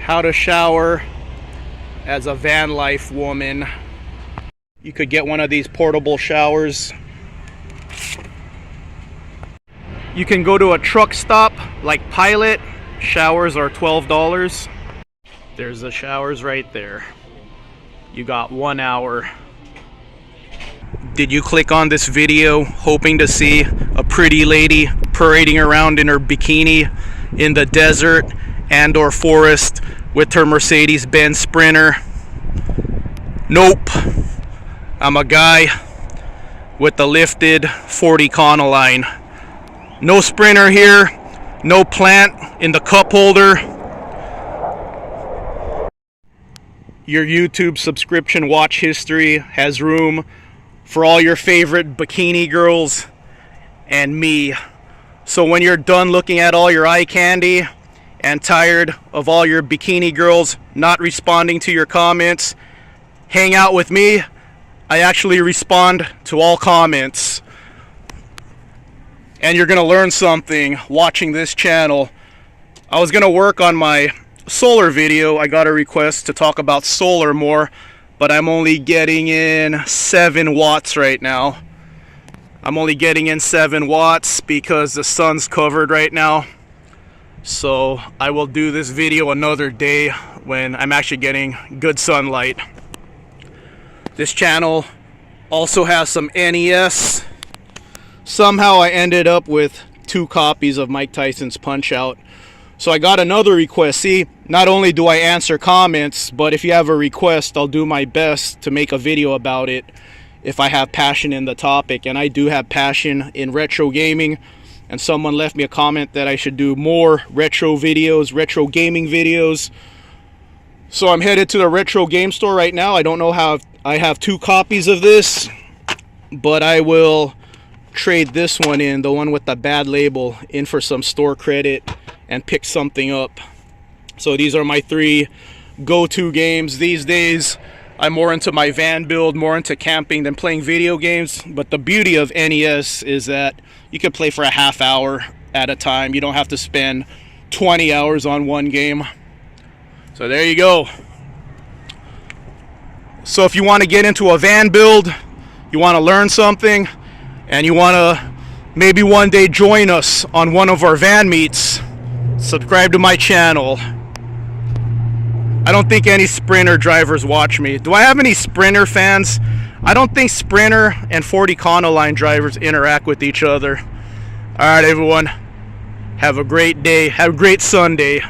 how to shower as a van life woman. You could get one of these portable showers. You can go to a truck stop like Pilot. Showers are $12. There's the showers right there. You got 1 hour. Did you click on this video hoping to see a pretty lady parading around in her bikini in the desert and or forest with her Mercedes-Benz Sprinter? Nope. I'm a guy with the lifted 40 Econoline. No Sprinter here, no plant in the cup holder. Your YouTube subscription watch history has room for all your favorite bikini girls and me. So when you're done looking at all your eye candy and tired of all your bikini girls not responding to your comments, hang out with me. I actually respond to all comments. And you're gonna learn something watching this channel. I was gonna work on my solar video. I got a request to talk about solar more, but I'm only getting in 7 watts right now. I'm only getting in 7 watts because the sun's covered right now. So I will do this video another day when I'm actually getting good sunlight. This channel also has some NES. Somehow I ended up with 2 copies of Mike Tyson's Punch-Out. So I got another request. See, not only do I answer comments, but if you have a request, I'll do my best to make a video about it if I have passion in the topic. And I do have passion in retro gaming. And someone left me a comment that I should do more retro videos, retro gaming videos. So I'm headed to the retro game store right now. I don't know how I have 2 copies of this, but I will trade this one in, the one with the bad label, in for some store credit and pick something up. So these are my 3 go-to games these days. I'm more into my van build, more into camping than playing video games. But the beauty of NES is that you can play for a half hour at a time. You don't have to spend 20 hours on one game. So there you go. So if you want to get into a van build, you want to learn something, and you want to maybe one day join us on one of our van meets, subscribe to my channel. I don't think any Sprinter drivers watch me. Do I have any Sprinter fans? I don't think Sprinter and 40 Econoline drivers interact with each other. Alright everyone, have a great day, have a great Sunday.